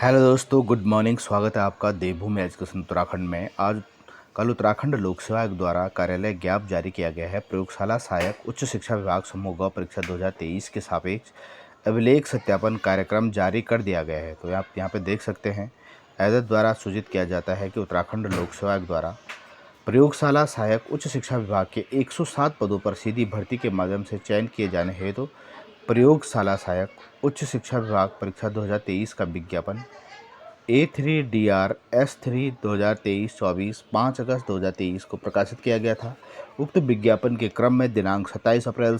Hello दोस्तों, good morning. स्वागत है आपका देवभूमि एजुकेशन उत्तराखंड में। आज कल उत्तराखंड लोक सेवा आयोग द्वारा कार्यालय ज्ञाप जारी किया गया है। प्रयोगशाला सहायक उच्च शिक्षा विभाग समूह ग परीक्षा 2023 के सापेक्ष अभिलेख सत्यापन कार्यक्रम जारी कर दिया गया है। तो आप यहाँ पे देख सकते हैं, आयोग द्वारा सूचित किया जाता है कि उत्तराखंड लोक सेवा आयोग द्वारा प्रयोगशाला सहायक उच्च शिक्षा विभाग के 107 पदों पर सीधी भर्ती के माध्यम से चयन किए जाने हेतु प्रयोगशाला सहायक उच्च शिक्षा विभाग परीक्षा 2023 का विज्ञापन A3DR S3 2023-24 5 अगस्त 2023 को प्रकाशित किया गया था। उक्त विज्ञापन के क्रम में दिनांक 27 अप्रैल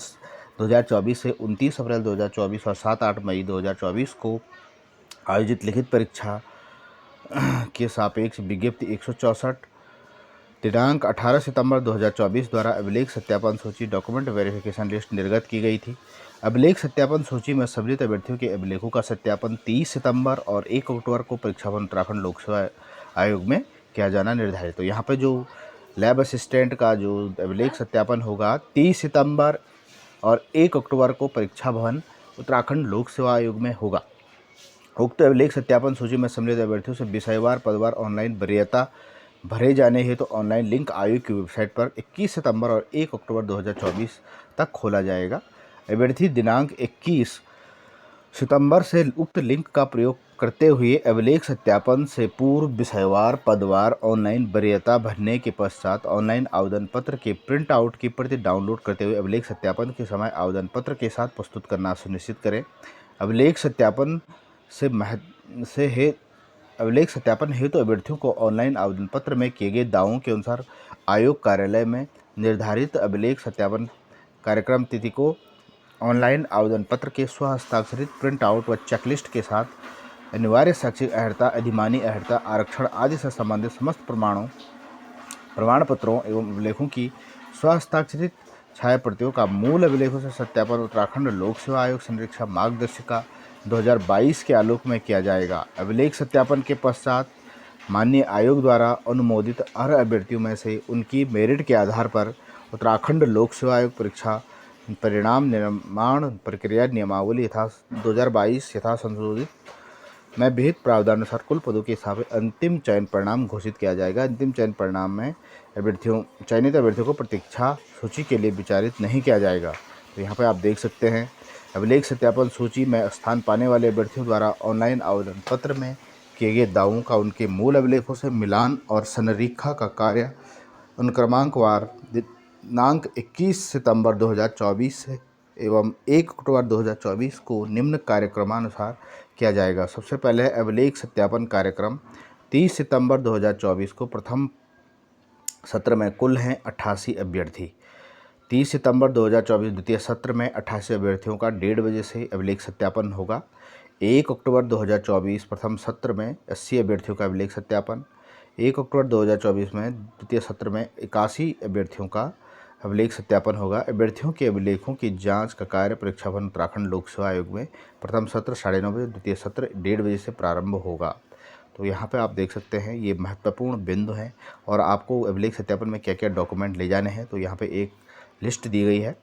2024 से 29 अप्रैल 2024 और 7-8 मई 2024 को आयोजित लिखित परीक्षा के सापेक्ष विज्ञप्ति 164 दिनांक 18 सितंबर 2024 द्वारा अभिलेख सत्यापन सूची डॉक्यूमेंट वेरिफिकेशन लिस्ट निर्गत की गई थी। अभिलेख सत्यापन सूची में सम्मिलित अभ्यर्थियों के अभिलेखों का सत्यापन 30 सितंबर और 1 अक्टूबर को परीक्षा भवन उत्तराखंड लोक सेवा आयोग में किया जाना निर्धारित। तो यहाँ पे जो लैब असिस्टेंट का जो अभिलेख सत्यापन होगा 30 सितंबर और 1 अक्टूबर को परीक्षा भवन उत्तराखंड लोक सेवा आयोग में होगा। उक्त अभिलेख सत्यापन सूची में सम्मिलित अभ्यर्थियों से विषयवार पदवार ऑनलाइन वरीयता भरे जाने हेतु ऑनलाइन लिंक आयोग की वेबसाइट पर 21 सितंबर और 1 अक्टूबर 2024 तक खोला जाएगा। अभ्यर्थी दिनांक 21 सितंबर से उक्त लिंक का प्रयोग करते हुए अभिलेख सत्यापन से पूर्व विषयवार पदवार ऑनलाइन वरीयता भरने के पश्चात ऑनलाइन आवेदन पत्र के प्रिंट आउट की प्रति डाउनलोड करते हुए अभिलेख सत्यापन के समय आवेदन पत्र के साथ प्रस्तुत करना सुनिश्चित करें। अभिलेख सत्यापन अभिलेख सत्यापन हेतु अभ्यर्थियों को ऑनलाइन आवेदन पत्र में किए गए दावों के अनुसार आयोग कार्यालय में निर्धारित अभिलेख सत्यापन कार्यक्रम तिथि को ऑनलाइन आवेदन पत्र के स्व हस्ताक्षरित प्रिंट आउट व चेकलिस्ट के साथ अनिवार्य शैक्षिक अर्हता, अधिमानी अर्हता, आरक्षण आदि से संबंधित समस्त प्रमाण पत्रों एवं अभिलेखों की स्व हस्ताक्षरित छाया प्रतियों का मूल अभिलेखों से सत्यापन उत्तराखंड लोक सेवा आयोग संरक्षा मार्गदर्शिका 2022 के आलोक में किया जाएगा। अभिलेख सत्यापन के पश्चात माननीय आयोग द्वारा अनुमोदित अर्ह अभ्यर्थियों में से उनकी मेरिट के आधार पर उत्तराखंड लोक सेवा आयोग परीक्षा परिणाम निर्माण प्रक्रिया नियमावली यथा 2022 यथा संशोधित में विहित प्रावधानुसार कुल पदों के हिसाब से अंतिम चयन परिणाम घोषित किया जाएगा। अंतिम चयन परिणाम में चयनित अभ्यर्थियों को प्रतीक्षा सूची के लिए विचारित नहीं किया जाएगा। तो यहाँ पर आप देख सकते हैं, अभिलेख सत्यापन सूची में स्थान पाने वाले अभ्यर्थियों द्वारा ऑनलाइन आवेदन पत्र में किए गए दावों का उनके मूल अभिलेखों से मिलान और संरेखा का कार्य अनुक्रमांकवार दिनांक 21 सितंबर 2024 से एवं 1 अक्टूबर 2024 को निम्न कार्यक्रमानुसार किया जाएगा। सबसे पहले अभिलेख सत्यापन कार्यक्रम 30 सितंबर 2024 को प्रथम सत्र में कुल हैं 88 अभ्यर्थी। 30 सितंबर 2024 द्वितीय सत्र में 88 अभ्यर्थियों का 1:30 बजे से अभिलेख सत्यापन होगा। 1 अक्टूबर 2024 प्रथम सत्र में 80 अभ्यर्थियों का अभिलेख सत्यापन। 1 अक्टूबर 2024 में द्वितीय सत्र में 81 अभ्यर्थियों का अभिलेख सत्यापन होगा। अभ्यर्थियों के अभिलेखों की जांच का कार्य परीक्षा भवन उत्तराखंड लोक सेवा आयोग में प्रथम सत्र 9:30 बजे, द्वितीय सत्र 1:30 बजे से प्रारंभ होगा। तो यहाँ पे आप देख सकते हैं, ये महत्वपूर्ण बिंदु हैं और आपको अभिलेख सत्यापन में क्या क्या डॉक्यूमेंट ले जाने हैं, तो यहाँ पे एक लिस्ट दी गई है।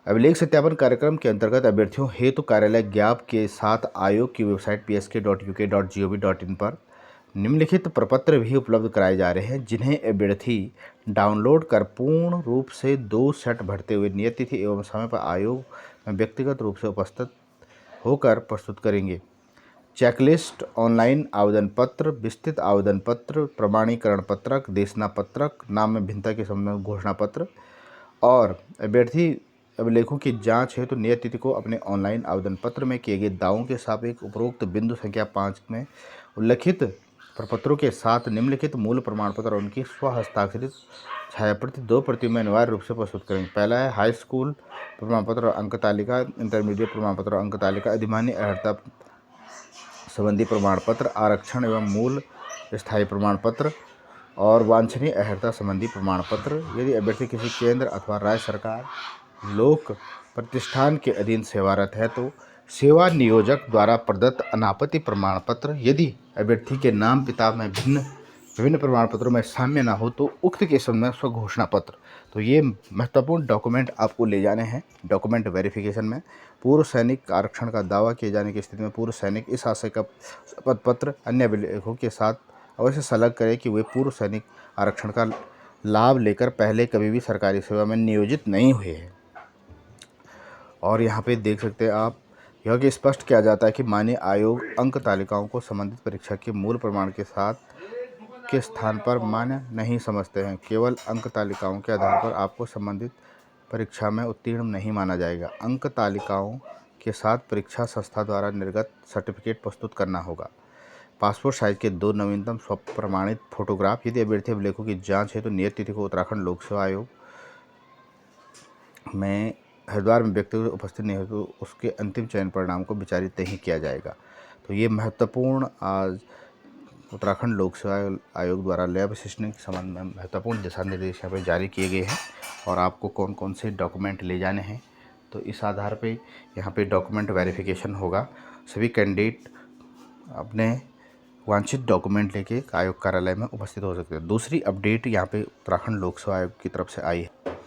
अभिलेख सत्यापन कार्यक्रम के अंतर्गत अभ्यर्थियों हेतु कार्यालय ज्ञाप के साथ आयोग की वेबसाइट psk.uk.gov.in पर निम्नलिखित प्रपत्र भी उपलब्ध कराए जा रहे हैं, जिन्हें अभ्यर्थी डाउनलोड कर पूर्ण रूप से 2 सेट भरते हुए नियत तिथि एवं समय पर आयोग में व्यक्तिगत रूप से उपस्थित होकर प्रस्तुत करेंगे। चेकलिस्ट, ऑनलाइन आवेदन पत्र, विस्तृत आवेदन पत्र, प्रमाणीकरण पत्रक, देशना पत्रक, नाम में भिन्नता के संबंध में घोषणा पत्र और अभ्यर्थी अभिलेखों की जांच हेतु नियत तिथि को अपने ऑनलाइन आवेदन पत्र में किए गए दावों के सापेक्ष उपरोक्त बिंदु संख्या 5 में उल्लिखित प्रपत्रों के साथ निम्नलिखित मूल प्रमाण पत्र और उनकी स्व हस्ताक्षरित छायाप्रति 2 प्रतियों में अनिवार्य रूप से प्रस्तुत करेंगे। पहला है हाई स्कूल प्रमाण पत्र और अंक तालिका, इंटरमीडिएट प्रमाण पत्र और अंक तालिका, अधिमान्य अर्हता संबंधी प्रमाण पत्र, आरक्षण एवं मूल स्थायी प्रमाण पत्र और वांछनीय अर्हता संबंधी प्रमाण पत्र। यदि अभ्यर्थी किसी केंद्र अथवा राज्य सरकार लोक प्रतिष्ठान के अधीन सेवारत है तो सेवा नियोजक द्वारा प्रदत्त अनापत्ति प्रमाण पत्र। यदि अभ्यर्थी के नाम पिता में भिन्न विभिन्न प्रमाण पत्रों में साम्य ना हो तो उक्त केस में स्वघोषणा पत्र। तो ये महत्वपूर्ण डॉक्यूमेंट आपको ले जाने हैं डॉक्यूमेंट वेरिफिकेशन में। पूर्व सैनिक आरक्षण का दावा किए जाने की स्थिति में पूर्व सैनिक इस आशय का शपथ पत्र अन्य अभिलेखों के साथ अवश्य संलग्न करें कि वे पूर्व सैनिक आरक्षण का लाभ लेकर पहले कभी भी सरकारी सेवा में नियोजित नहीं हुए हैं। और यहाँ पे देख सकते हैं आप, यह कि स्पष्ट किया जाता है कि माननीय आयोग अंक तालिकाओं को संबंधित परीक्षा के मूल प्रमाण के साथ के स्थान पर मान्य नहीं समझते हैं। केवल अंक तालिकाओं के आधार पर आपको संबंधित परीक्षा में उत्तीर्ण नहीं माना जाएगा। अंक तालिकाओं के साथ परीक्षा संस्था द्वारा निर्गत सर्टिफिकेट प्रस्तुत करना होगा। पासपोर्ट साइज के 2 नवीनतम स्वप्रमाणित फोटोग्राफ। यदि अभ्यर्थी अभिलेखों की जांच है तो नियत तिथि को उत्तराखंड लोक सेवा आयोग में हरिद्वार में व्यक्ति उपस्थित नहीं हो तो उसके अंतिम चयन परिणाम को विचारित नहीं किया जाएगा। तो ये महत्वपूर्ण आज उत्तराखंड लोक सेवा आयोग द्वारा लैब असिस्टेंट के संबंध में महत्वपूर्ण दिशा निर्देश यहाँ पर जारी किए गए हैं और आपको कौन कौन से डॉक्यूमेंट ले जाने हैं। तो इस आधार पे यहाँ पे डॉक्यूमेंट वेरिफिकेशन होगा। सभी कैंडिडेट अपने वांछित डॉक्यूमेंट लेके आयोग कार्यालय में उपस्थित हो सकते हैं। दूसरी अपडेट यहाँ पे उत्तराखंड लोक सेवा आयोग की तरफ से आई है।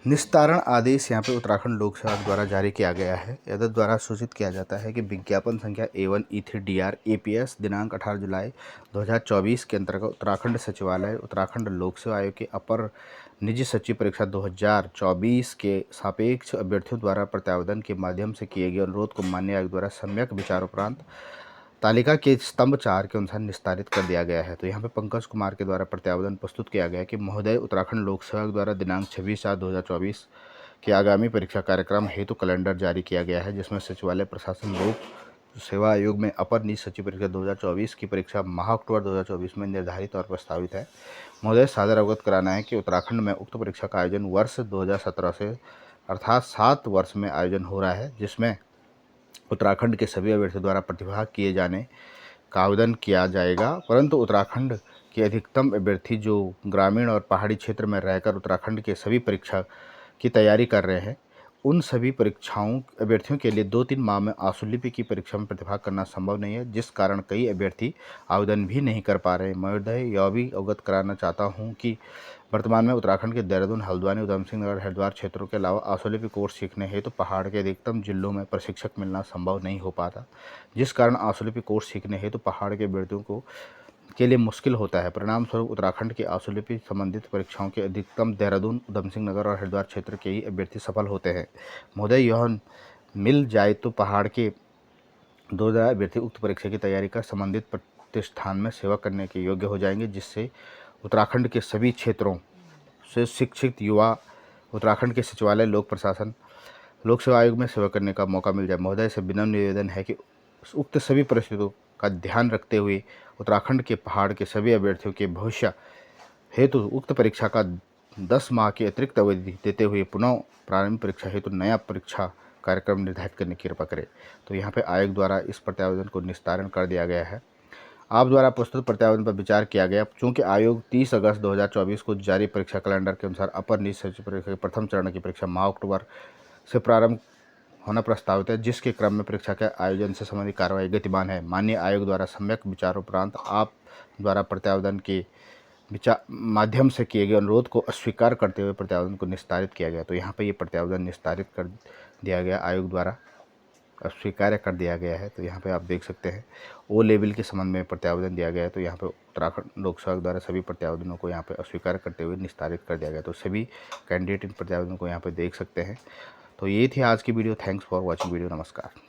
निस्तारण आदेश यहाँ पे उत्तराखंड लोक सेवा द्वारा जारी किया गया है। यद द्वारा सूचित किया जाता है कि विज्ञापन संख्या A1 E3 DR APS दिनांक 18 जुलाई 2024 के अंतर्गत उत्तराखंड सचिवालय उत्तराखंड लोक सेवा आयोग के अपर निजी सचिव परीक्षा 2024 के सापेक्ष अभ्यर्थियों द्वारा प्रत्यावेदन के माध्यम से किए गए अनुरोध को मान्य आयोग द्वारा सम्यक विचारोपरांत तालिका के स्तंभ 4 के अनुसार निस्तारित कर दिया गया है। तो यहाँ पे पंकज कुमार के द्वारा प्रत्यावेदन प्रस्तुत किया गया है कि महोदय, उत्तराखंड लोक सेवा द्वारा दिनांक 26/4/2024 के आगामी परीक्षा कार्यक्रम हेतु कैलेंडर जारी किया गया है, जिसमें सचिवालय प्रशासन लोक सेवा आयोग में अपर निजी सचिव परीक्षा 2024 की परीक्षा माह अक्टूबर 2024 में निर्धारित और प्रस्तावित है। महोदय, सादर अवगत कराना है कि उत्तराखंड में उक्त परीक्षा का आयोजन वर्ष 2017 से अर्थात 7 वर्ष में आयोजन हो रहा है, जिसमें उत्तराखंड के सभी अभ्यर्थियों द्वारा प्रतिभाग किए जाने का आवेदन किया जाएगा। परंतु उत्तराखंड के अधिकतम अभ्यर्थी जो ग्रामीण और पहाड़ी क्षेत्र में रहकर उत्तराखंड के सभी परीक्षा की तैयारी कर रहे हैं, उन सभी परीक्षाओं अभ्यर्थियों के लिए 2-3 माह में आशुलिपि की परीक्षा में प्रतिभाग करना संभव नहीं है, जिस कारण कई अभ्यर्थी आवेदन भी नहीं कर पा रहे हैं। महोदय, यह भी अवगत कराना चाहता हूं कि वर्तमान में उत्तराखंड के देहरादून, हल्द्वानी, उधम सिंह नगर, हरिद्वार क्षेत्रों के अलावा आशुलिपि कोर्स सीखने हेतु पहाड़ के अधिकतम जिलों में प्रशिक्षक मिलना संभव नहीं हो पाता, जिस कारण आशुलिपि कोर्स सीखने हेतु पहाड़ के अभ्यर्थियों के लिए मुश्किल होता है। परिणाम स्वरूप उत्तराखंड के आशुलिपि संबंधित परीक्षाओं के अधिकतम देहरादून, उधम सिंह नगर और हरिद्वार क्षेत्र के ही अभ्यर्थी सफल होते हैं। महोदय, यह मिल जाए तो पहाड़ के 2000 अभ्यर्थी उक्त परीक्षा की तैयारी कर संबंधित प्रतिष्ठान में सेवा करने के योग्य हो जाएंगे, जिससे उत्तराखंड के सभी क्षेत्रों से शिक्षित युवा उत्तराखंड के सचिवालय लोक प्रशासन लोक सेवा आयोग में सेवा करने का मौका मिल जाए। महोदय से विनम्र निवेदन है कि उक्त सभी परिस्थितियों का ध्यान रखते हुए उत्तराखंड के पहाड़ के सभी अभ्यर्थियों के भविष्य हेतु उक्त परीक्षा का 10 माह की अतिरिक्त अवधि देते हुए पुनः प्रारंभिक परीक्षा हेतु नया परीक्षा कार्यक्रम निर्धारित करने की कृपा करें। तो यहाँ पे आयोग द्वारा इस प्रत्यावेदन को निस्तारण कर दिया गया है। आप द्वारा प्रस्तुत प्रत्यावेदन पर विचार किया गया। चूँकि आयोग 30 अगस्त 2024 को जारी परीक्षा कैलेंडर के अनुसार अपर निजी सचिव परीक्षा के प्रथम चरण की परीक्षा माह अक्टूबर से प्रारंभ होना प्रस्तावित है, जिसके क्रम में परीक्षा के आयोजन से संबंधित कार्रवाई गतिमान है। माननीय आयोग द्वारा सम्यक विचारोपरांत आप द्वारा प्रत्यावेदन के माध्यम से किए गए अनुरोध को अस्वीकार करते हुए प्रत्यावेदन को निस्तारित किया गया। तो यहाँ पे ये प्रत्यावेदन निस्तारित कर दिया गया, आयोग द्वारा अस्वीकार कर दिया गया है। तो यहाँ पे आप देख सकते हैं ओ लेवल के संबंध में प्रत्यावेदन दिया गया है। तो यहाँ पे उत्तराखंड लोक सेवा द्वारा सभी प्रत्यावेदनों को यहाँ पे अस्वीकार करते हुए निस्तारित कर दिया गया। तो सभी कैंडिडेट इन प्रत्यावेदनों को यहाँ पे देख सकते हैं। तो ये थी आज की video. Thanks for watching video. नमस्कार।